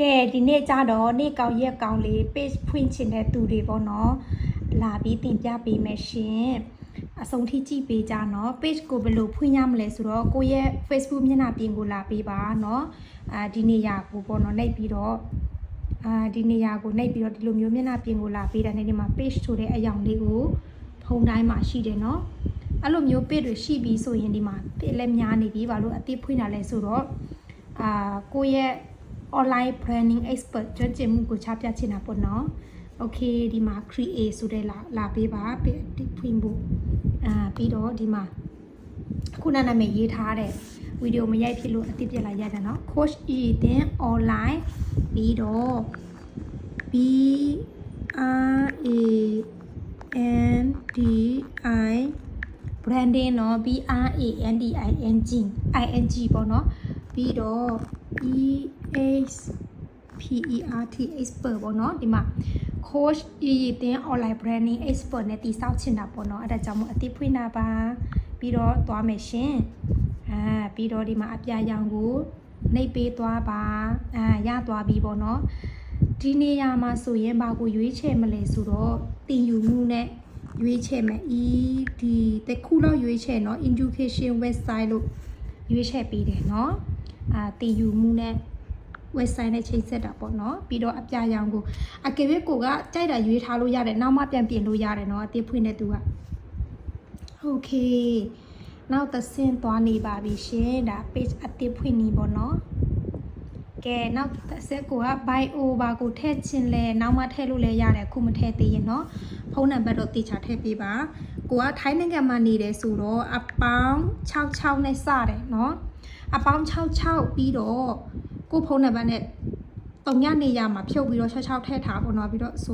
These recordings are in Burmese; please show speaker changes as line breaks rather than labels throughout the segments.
ကဲဒီနေ့ကြတော့နေ့ကောင်းရက်ကောင်းလေး page ဖွင့်ချင်တဲ့သူတွေပေါ့နော်လာပြီးတင်ပြပေးမယ်ရှင်အဆုံးထိကြည့်ပေးကြနော် page ကိုဘယ်လိုဖွင့်ရမလဲဆိုတော့ကိုရဲ့ Facebook မျက်နှာပြင်ကိုလာပေးပါနော်ဒီနေရာကိုပေါ့နော်နှိပ်ပြီးတော့ဒီနေရာကိုနှိပ်ပြီးတော့ဒီလိုမျိုးမျက်နှာပြင်ကိုလာပေးတာနဲ့ဒီမှာ page ဆိုတဲ့အယောင်လေးကိုဖုန်းတိုင်းမှာရှိတယ်နော်အဲ့လိုမျိုး page တွေရှိပြီးဆိုရင်ဒီမှာ page လည်းများနေပြီဘာလို့အသစ်ဖွင့်တာလဲဆိုတော့ကိုရဲ့ online branding expert ကျွမ်းကျင်မှုကိုချပြချင်တာပေါ့နော် okay ဒီမှာ create ဆိုတဲ့လာပေးပါဒီဖွင့်ဖို့ပြီးတော့ဒီမှာခုနနာမည်ရေးထားတဲ့ဗီဒီယိုမရိုက်ဖြစ်လို့အသစ်ပြလိုက်ရတယ်နော် coach တင် online ပြီးတော့ B R A N D I branding เนาะ B R A N D I N G ပေါ့เนาะပြီးတော့ E X P E R T expert ပေါ့เนาะဒီမှာ coach တင် online branding expert နဲ့တည်ဆောက်ချင်တာပေါ့เนาะအဲ့ဒါကြောင့်မို့အသစ်ဖွင့်တာပါပြီးတော့သွားမယ်ရှင်ပြီးတော့ဒီမှာအပြရောင်ကိုနှိပ်ပေးသွားပါရသွားပြီပေါ့เนาะဒီနေရာမှာဆိုရင်ဘာကိုရွေးချယ်မလဲဆိုတော့တင်ယူမှုနဲ့ရွေးချယ်မယ် ED တခုတော့ရွေးချယ်เนาะ education website လို့ရွေးချယ်ပေးတယ်เนาะတင်ယူမှုနဲ့ website နဲ့ချိန်ဆက်တာပေါ့เนาะပြီးတော့အပြရောင်ကိုအကယ်၍ကိုကကြိုက်တာရွေးထားလို့ရတယ်နောက်မှပြန်ပြင်လို့ရတယ်เนาะအသစ်ဖွင့်တဲ့သူက okay နောက်တစ်ဆင့်သွားနေပါပြီရှင်ဒါ page အသစ်ဖွင့်နေပေါ့เนาะကဲနောက်တစ်ဆင့်ကိုက bio ဘာကိုထည့်ချင်လဲနောက်မှထည့်လို့လဲရတယ်အခုမထည့်သေးရင်เนาะဖုန်းနံပါတ်တော့တေချာထည့်ပေးပါကိုကထိုင်းနိုင်ငံမှာနေတယ်ဆိုတော့အပေါင်း66နဲ့စတယ်เนาะအပေါင်း66ပြီးတော့ကိုဖုန်းနံပါတ်နဲ့တုံညနေရမှာဖြုတ်ပြီးတော့66ထည့်ထားပေါ့เนาะပြီးတော့066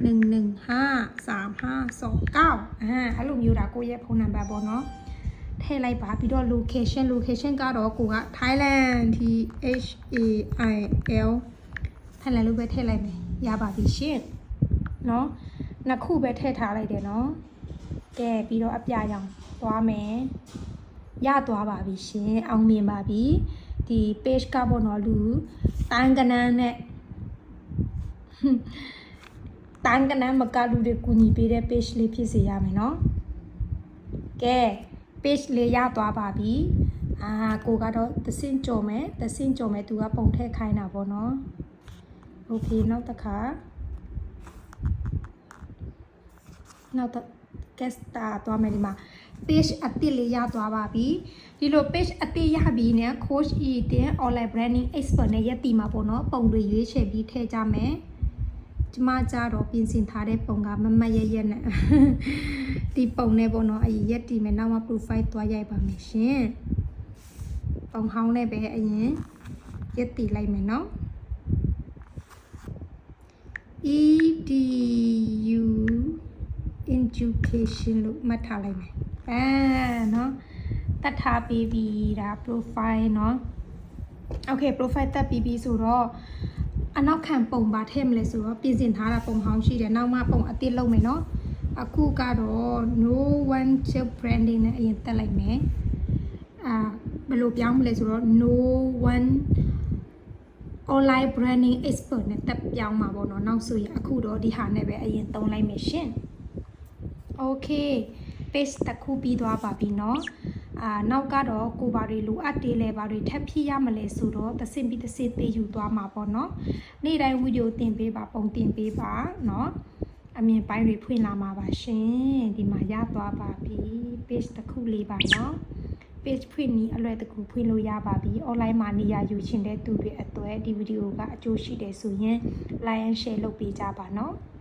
1153529အဲ့လိုမျိုးဒါကိုရဲ့ဖုန်းနံပါတ်ပေါ့เนาะထည့်လိုက်ပါပြီးတော့ location ကတော့ကိုက Thailand THAIL Thailand လို့ပဲထည့်လိုက်မယ်ရပါပြီရှင်เนาะနှစ်ခုပဲထည့်ထားလိုက်တယ်เนาะကဲပြီးတော့အပြရောင်သွားမယ်ရသွားပါပြီရှင်အောင်မြင်ပါပြီဒီ page ကပေါ့เนาะလူတန်းကနန်းနဲ့တန်းကနန်းမကလူတွေကူညီပေးတဲ့ page လေးဖြစ်စေရမယ်เนาะကဲ page လေးရသွားပါပြီကိုကတော့သစင်းကြော်မယ်သူကပုံထည့်ခိုင်းတာပေါ့နော် okay နောက်တစ်ခါနောက်တော့ guest star သွားမယ်ဒီမှာ page အသစ်လေးရသွားပါပြီဒီလို page အသစ်ရပြီနဲ့ coach တင် online branding expert နဲ့ရက်တီမှာပေါ့နော်ပုံတွေရွေးချယ်ပြီးထည့်ကြမယ်ကျမကြတော့ပြင်ဆင်ထားတဲ့ပုံကမမတ်ရက်နဲ့ဒီပုံနဲ့ပေါ့နော်အရင်ရက်တီမယ်နောက်မှ profile သွားရိုက်ပါမယ်ရှင်ပုံဟောင်းနဲ့ပဲအရင်ရက်တီလိုက်မယ်နော် EDU education လို့မှတ်ထားလိုက်မယ်နော်တတ်ထားပြီးပြီဒါ profile နော် okay profile တက်ပြီးပြီဆိုတော့အနောက်ခံပုံပါထည့်မလဲဆိုတော့ပြင်ဆင်ထားတာပုံဟောင်းရှိတယ်နောက်မှပုံအသစ်လုပ်မယ်နော်အခုကတော့ no one chip branding နဲ့အရင်တက်လိုက်မယ်ဘယ်လိုပြောင်းမလဲဆိုတော့ no one online branding expert နဲ့တက်ပြောင်းမှာပေါ့နော်နောက်ဆိုရင်အခုတော့ဒီဟာနဲ့ပဲအရင်သုံးလိုက်မယ်ရှင် okay page တစ်ခုပြီးသွားပါပြီเนาะနောက်ကတော့ကိုဘာတွေလိုအပ်တယ်လဲဘာတွေထပ်ဖြည့်ရမလဲဆိုတော့တစ်စင်ပြီးတစ်စင်ပေးယူသွားမှာပေါ့เนาะနေ့တိုင်းဗီဒီယိုတင်ပေးပါပုံတင်ပေးပါเนาะအမြင်ပိုင်းတွေဖွင့်လာမှာပါရှင်ဒီမှာရသွားပါပြီ page တစ်ခုလေးပါเนาะ page ဖွင့်ပြီးအလွယ်တကူဖွင့်လို့ရပါပြီ online မှာနေရာယူချင်တဲ့သူတွေအတွက်ဒီဗီဒီယိုကအကျိုးရှိတယ်ဆိုရင် like and share လုပ်ပေးကြပါเนาะ